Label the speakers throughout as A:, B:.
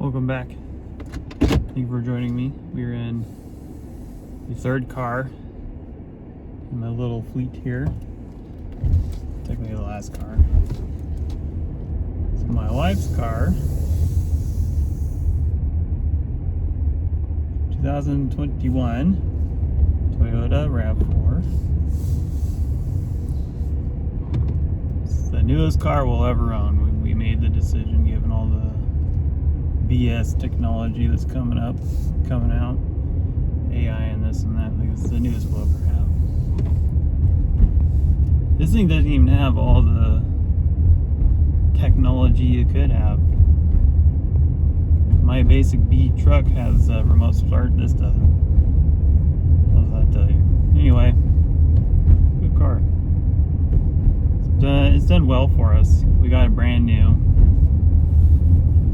A: Welcome back. Thank you for joining me. We're in the third car in my little fleet here. Technically the last car. It's my wife's car. 2021 Toyota Rav4. It's the newest car we'll ever own. We made the decision given all the BS technology that's coming out, AI and this and that. Like, it's the newest we'll ever have. This thing doesn't even have all the technology you could have. My basic B truck has a remote start. This doesn't. What does that tell you? Anyway, good car. It's done well for us. We got it brand new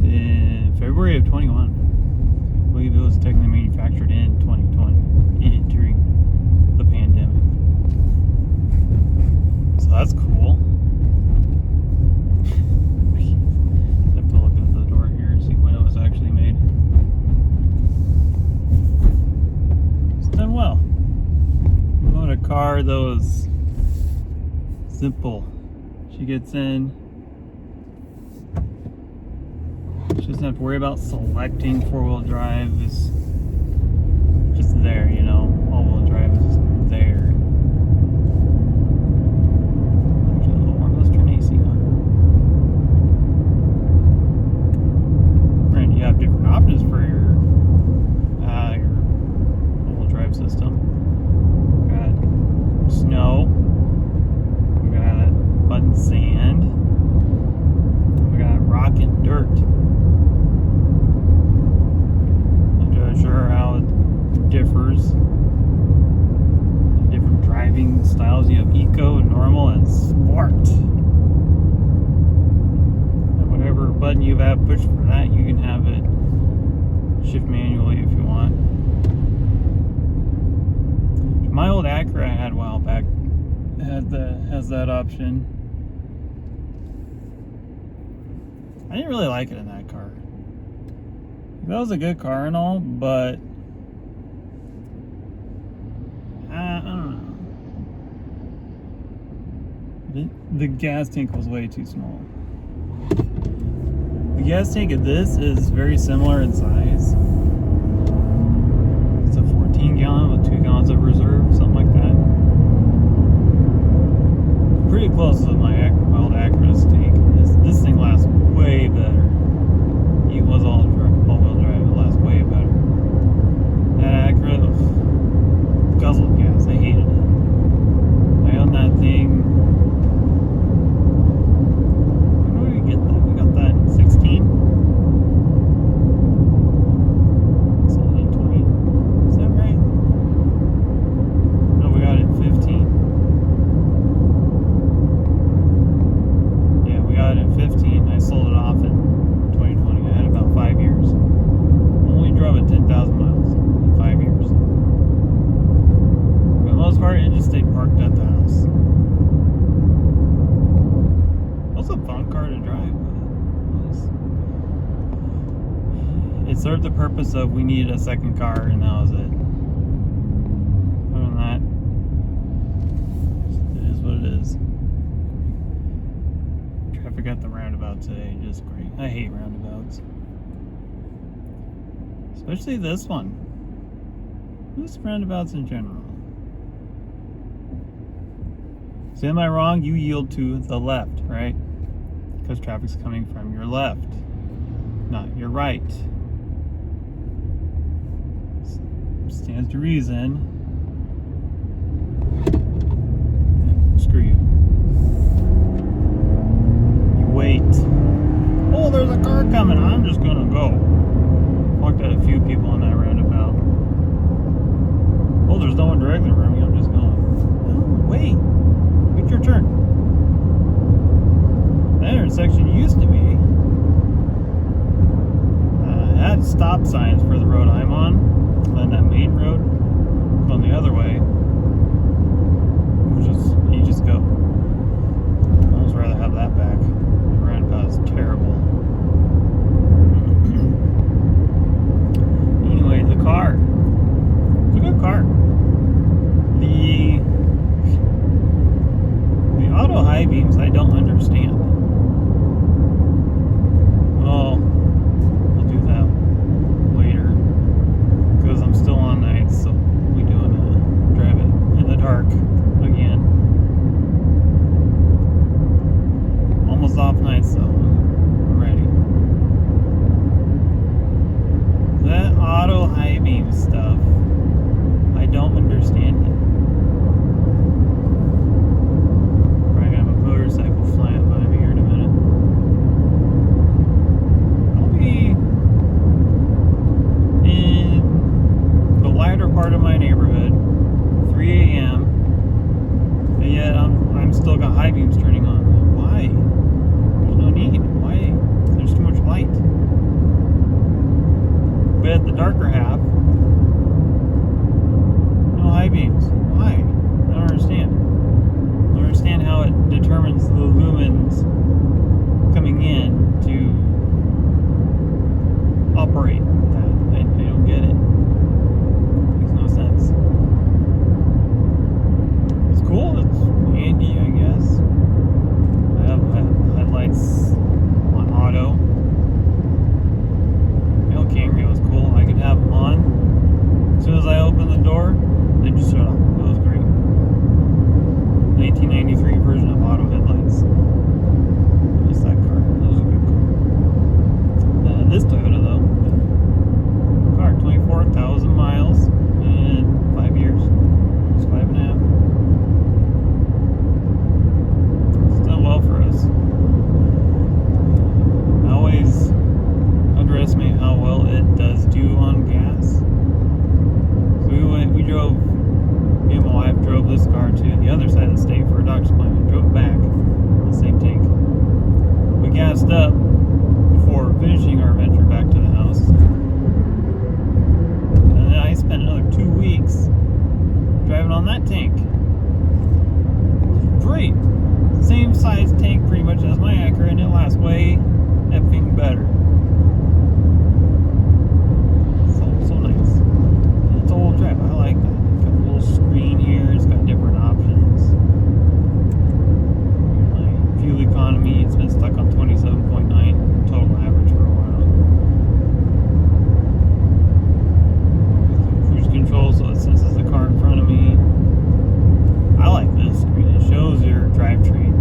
A: in February of 21. I believe it was technically manufactured in 2020 during the pandemic. So that's cool. I have to look at the door here and see when it was actually made. It's done well. We want a car that was simple. She gets in. She doesn't have to worry about selecting four-wheel drive. It's just there, you know. All-wheel drive is just there. Actually, a little warm. Let's turn AC on. And you have different options for your all-wheel drive system. We got snow. We got mud and sand. We got rock and dirt. Sure how it differs. Different driving styles. You have eco, normal, and sport. And whatever button you have pushed for that, you can have it shift manually if you want. My old Acura I had a while back has that option. I didn't really like it in that car. That was a good car and all, but I don't know. The gas tank was way too small. The gas tank of this is very similar in size. It's a 14 gallon with 2 gallons of reserve, something like that. Pretty close to my old Acura's tank. This thing lasts way better. It was all-wheel drive. It lasts way better. That Acura guzzled gas. I hated it. I owned that thing. When did we get that? We got that in 16. Sold it in 20. Is that right? No, we got it in 15. Yeah, we got it in 15. I sold it off in 2020. I had about 5 years. Only drove it 10,000 miles in 5 years. For the most part, it just stayed parked at the house. It was a fun car to drive. It served the purpose of we needed a second car, and that was it. Other than that, it is what it is. Traffic at the roundabout today, just great. I hate roundabouts. Especially this one. Just roundabouts in general. So am I wrong? You yield to the left, right? Because traffic's coming from your left, not your right. Stands to reason. Screw you. You wait. Oh, there's a car coming. I'm just gonna go. Walked at a few people on that roundabout. Oh, there's no one directly around me. I'm just going. Oh, wait. Wait your turn. That intersection used to be. It had stop signs for the road I'm on. Then that main road going the other way. You just go. I'd almost rather have that back. The roundabout is terrible. darker half, no high beams. Why? I don't understand. I don't understand how it determines the lumens coming in to operate that. I don't get it. Makes no sense. It's cool. It's handy, I guess. I have headlights on auto. My old Camry was cool. I could have them on. As soon as I opened the door, they just shut off. It was great. 1993 version of auto headlights. Just that car. That was a good car. This Toyota though, car 24,000 miles in 5 years. It's 5.5. It's done well for us. I always underestimate how well it does do on gas. So we drove, me and my wife drove this car to the other side of the state for a doctor's appointment. Drove it back on the same tank. We gassed up before finishing our venture back to the house. And then I spent another 2 weeks driving on that tank. It was great. Same size tank pretty much as my Acura, and it lasts way effing better. So nice. It's all-wheel drive. I like that. It's got a little screen here. It's got different options. My fuel economy, it's been stuck on 27.9 total average for a while. Cruise control, so it senses the car in front of me. I like this screen. It shows your drivetrain.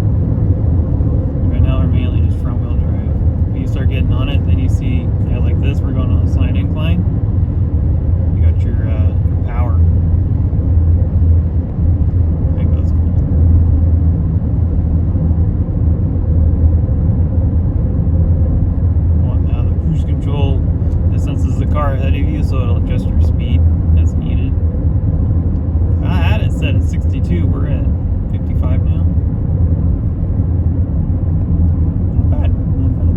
A: Right now we're mainly just front wheel drive. When you start getting on it, then you see, yeah, like this, we're going on a slight incline. You got your power. I think that's cool. Now the cruise control, it senses the car ahead of you, so it'll adjust your speed as needed. I had it set at 62. We're at 55 now. Not bad. Not bad.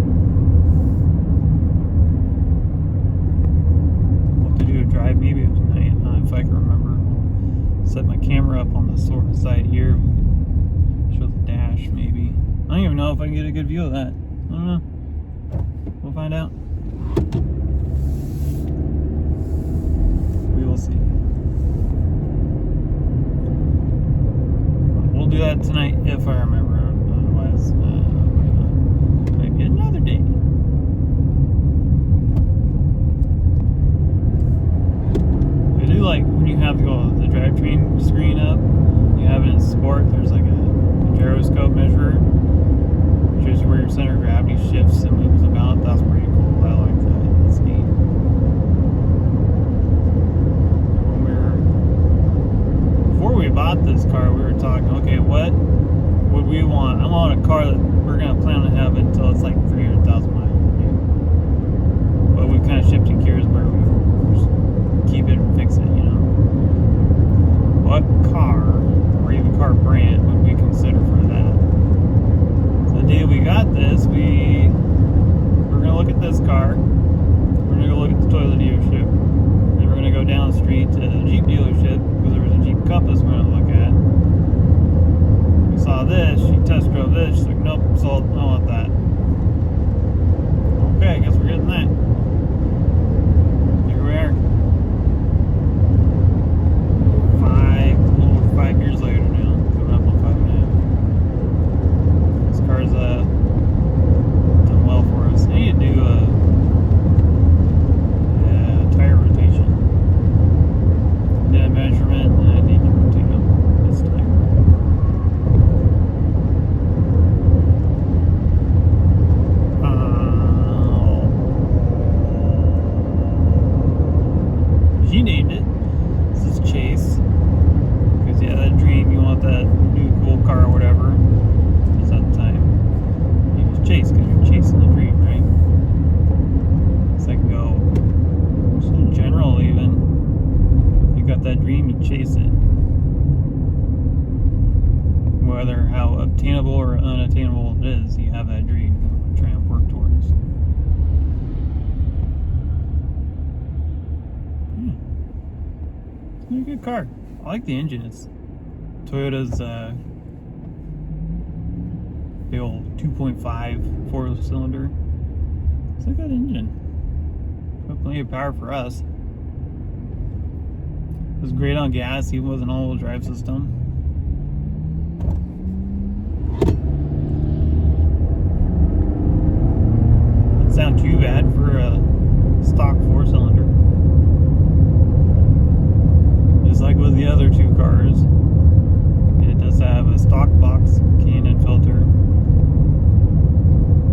A: What to do to drive maybe tonight, if I can remember. Set my camera up on the side here. Show the dash maybe. I don't even know if I can get a good view of that. I don't know. We'll find out. We will see. We'll do that tonight if I remember. Otherwise, might be another day. I do like when you have the drivetrain screen up. You have it in sport. There's like a gyroscope measurer. Shows you where your center of gravity shifts and moves about. That's pretty cool. I like that. That's neat. Before we bought this car, we were talking, okay, what would we want? I want a car that we're going to plan on having until it's like 300,000 miles. Right? But we've kind of shifted gears where we just keep it and fix it, you know. What car, or even car brand, would we consider for that? The day we got this, we're going to look at this car. We're going to go look at the Toyota dealership. Then we're going to go down the street to the Jeep dealership because there was a Jeep Compass we're going to look at. We saw this. She test drove this. She's like, nope, sold. I want that. Okay, I guess we're getting that. Here we are. 5 years later now. Coming up on 5.5. This car's done well for us. I need to do a tire rotation. I did a measurement and I need to rotate them this time. She named it. This is Chase. Because yeah, that dream, you want that new cool car or whatever. Is at the time. It was Chase because you're chasing the dream, right? It's like go. Just in general, even. You got that dream, you chase it. Whether how obtainable or unattainable it is, you have that dream to try and work towards. a good car. I like the engine. It's Toyota's big old 2.5 4-cylinder. It's a good engine. Got plenty of power for us. It was great on gas, even with an all-wheel drive system. Doesn't sound too bad for a stock 4-cylinder. Just like with the other two cars, it does have a stock box K&N filter,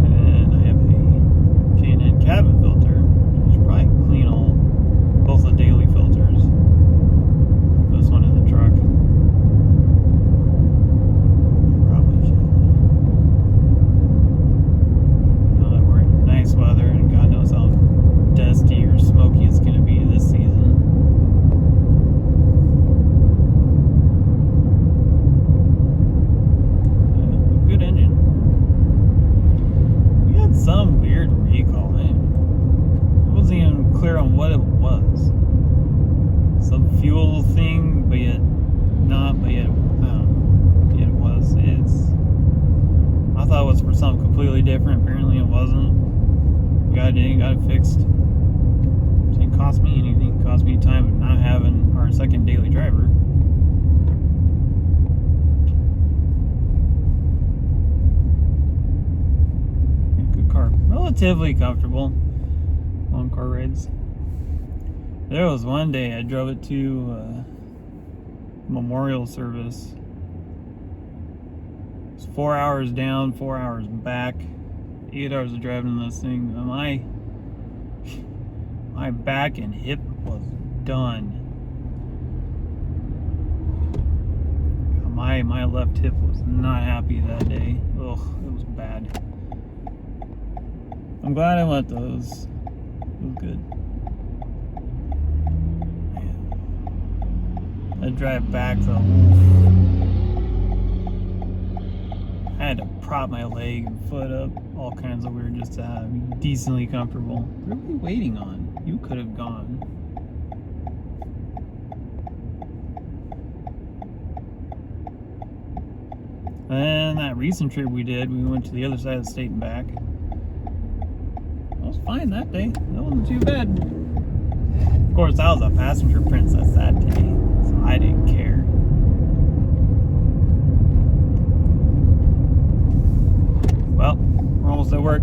A: and then I have a K&N cabin filter, which should probably clean both the daily filters. This one in the truck. Probably should. Now that we're in nice weather, and God knows how dusty or smoky it's going to be this season. Good engine. We had some weird recall, man. I wasn't even clear on what it was. Some fuel thing, but yet not, but yet, yet it was. I thought it was for something completely different. Apparently it wasn't. We got it fixed. It didn't cost me anything. It cost me time of not having our second daily driver. Good car. Relatively comfortable on car rides. There was one day I drove it to memorial service. It's 4 hours down, 4 hours back, 8 hours of driving in this thing. My back and hip was done. My left hip was not happy that day. Ugh, it was bad. I'm glad I went though. It was good. I drive back though. I had to prop my leg and foot up, all kinds of weird, just to be decently comfortable. What are we waiting on? You could have gone. And that recent trip we did, we went to the other side of the state and back. I was fine that day. That wasn't too bad. Of course, I was a passenger princess that day, so I didn't care. Well, we're almost at work.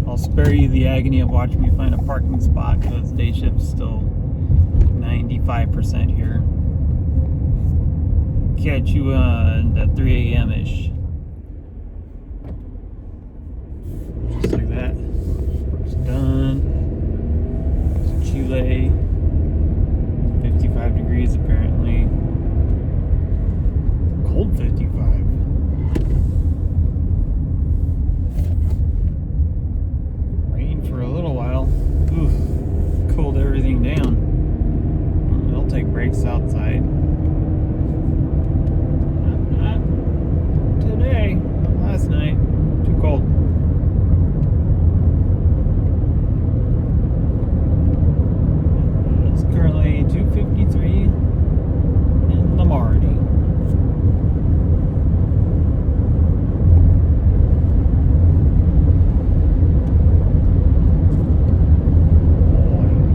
A: I'll spare you the agony of watching me find a parking spot because day shift's still 95% here. Catch you at 3 a.m.-ish. Just like that. Work's done. It's Chile. 55 degrees apparently. Cold 55. Rain for a little while. Oof. Cooled everything down. They'll take breaks outside. Not today. Last night. Too cold. It's currently 2:53 in the morning.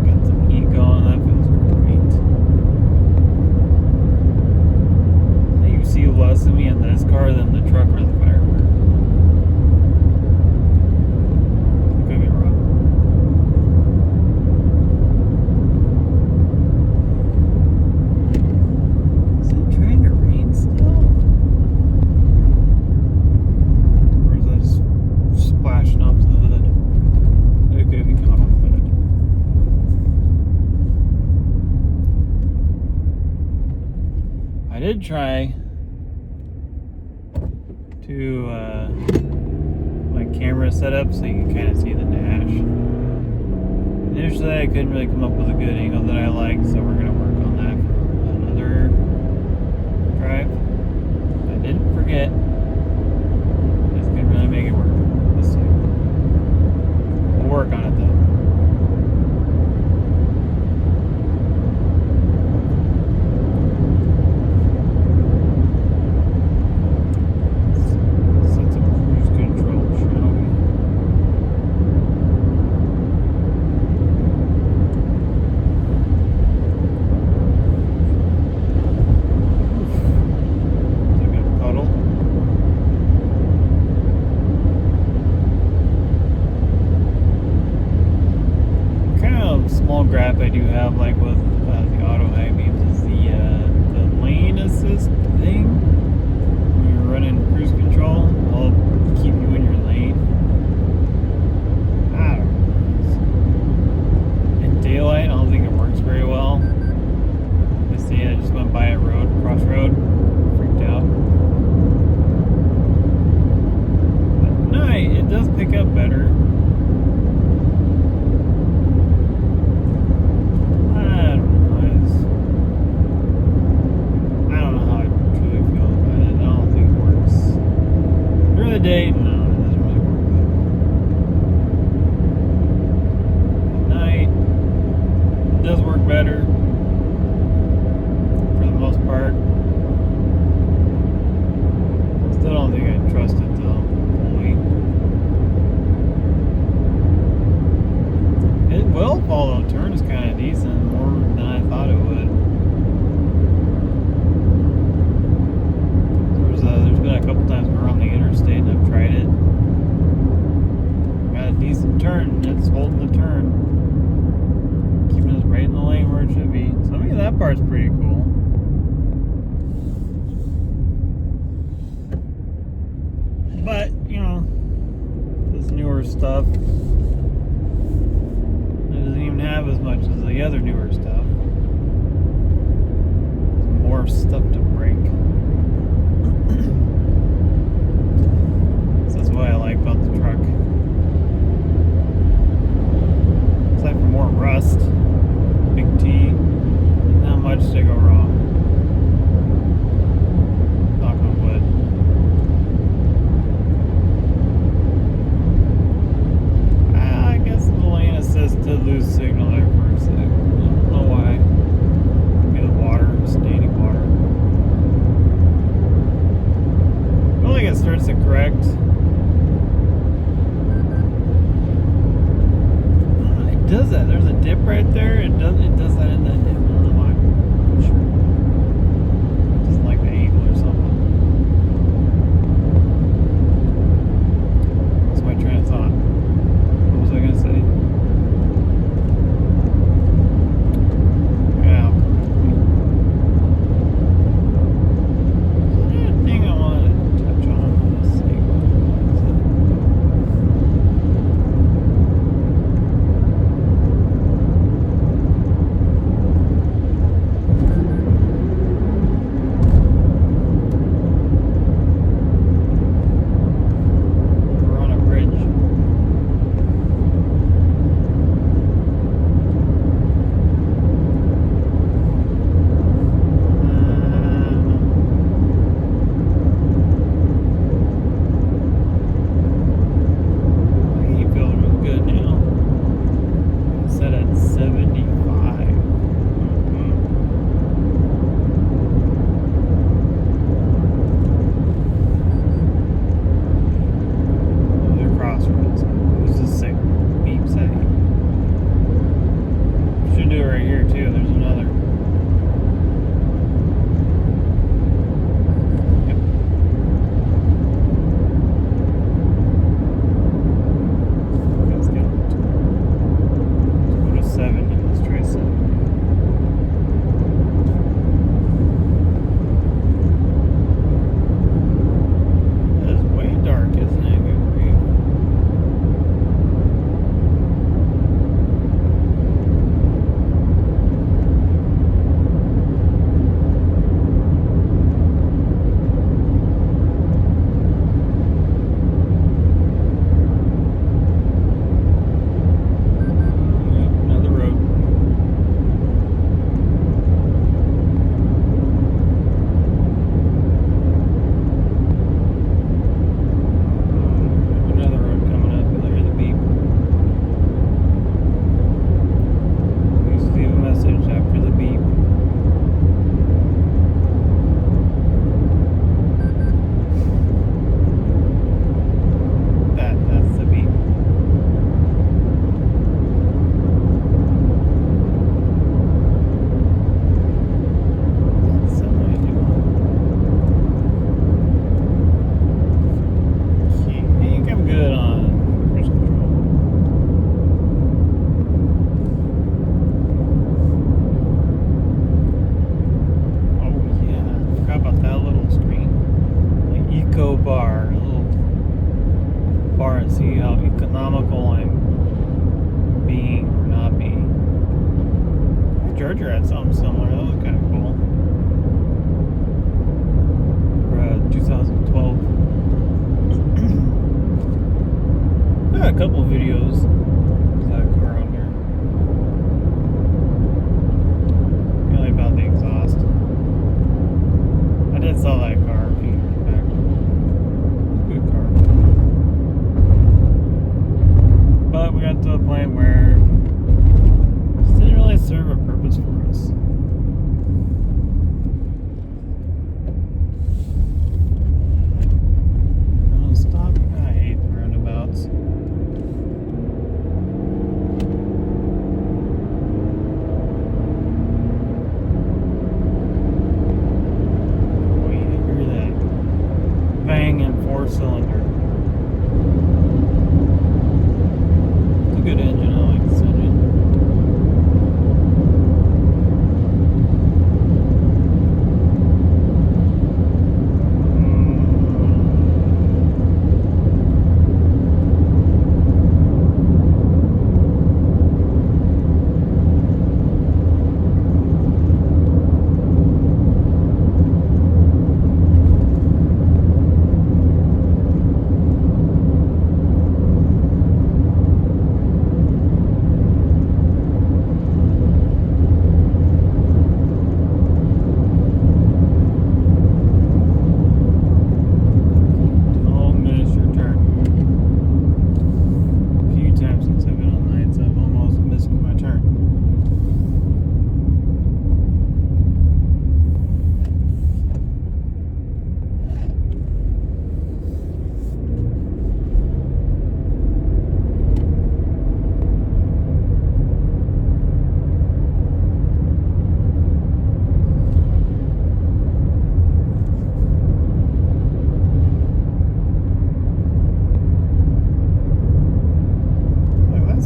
A: Got some heat going. That feels great. You see less of me in this car than the truck or the Firebird. Could be wrong. Is it trying to rain still? Or is that just splashing off the hood? It could be coming off the hood. I did try to my camera setup so you can kind of see the dash. Initially I couldn't really come up with a good angle that I liked, so we're going to work on that for another drive. I didn't forget. Just couldn't really make it work this time. We'll work on it though. small gripe I do have, like with the auto high beams, is the lane assist thing. When you're running cruise control, it'll keep you in your lane. I don't know. In daylight, I don't think it works very well. I see I just went by a crossroad, freaked out. But at night, it does pick up better. Day, no, it doesn't really work that well. At night, it does work better for the most part. Still don't think I trust it though fully. It will follow turns kind of decent, more than I thought it would. There's been a couple times we're on the interstate and I've tried it. Got a decent turn, it's holding the turn. Keeping us right in the lane where it should be. So I mean that part's pretty cool. But, you know, this newer stuff, it doesn't even have as much as the other newer stuff. There's more stuff to break. So that's what I like about the truck. Aside from more rust, big T, not much to go wrong. Knock on wood. I guess the lane assist did lose signal there for a sec. I don't know why. Maybe the water, staining water. I feel like it starts to correct. It does that. There's a dip right there. It does that in that dip. I don't know why. I'm sure. It doesn't like the angle or something. That's my train of thought. What was I gonna say? Yeah. Thing I wanted to touch on. Let's see. Charger had something similar. That was kind of cool. For 2012. I got a couple videos of that car on here. Mainly about the exhaust. I did sell that car a few years back. Good car. But we got to a point where it didn't really serve a purpose for us. Stop. I hate roundabouts. Oh, you hear that banging 4-cylinder. It's a good engine. I like this engine.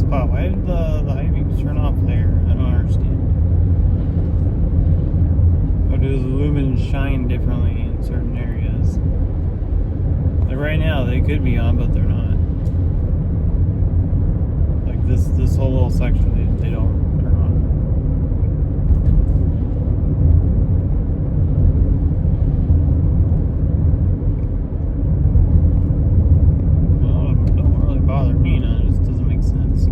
A: Why did the high beams turn off there? I don't understand. Or do the lumens shine differently in certain areas? Like right now, they could be on, but they're not. Like this whole little section, they don't turn on. Well, it don't really bother me, no, it just doesn't make sense.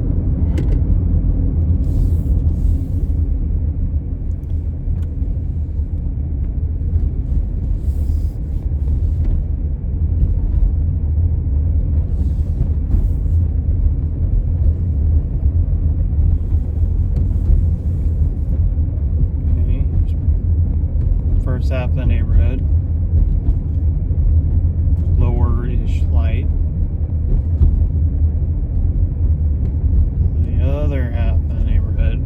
A: First half of the neighborhood, lower-ish light. The other half of the neighborhood.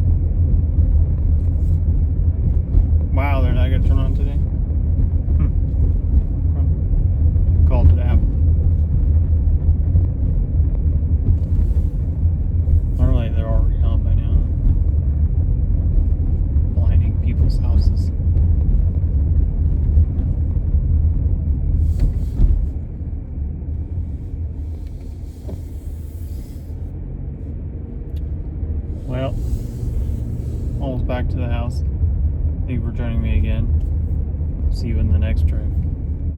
A: Wow, they're not going to turn on today? Called it out. Normally they're already on by now. Blinding people's houses. Well, almost back to the house. Thank you for joining me again. See you in the next trip.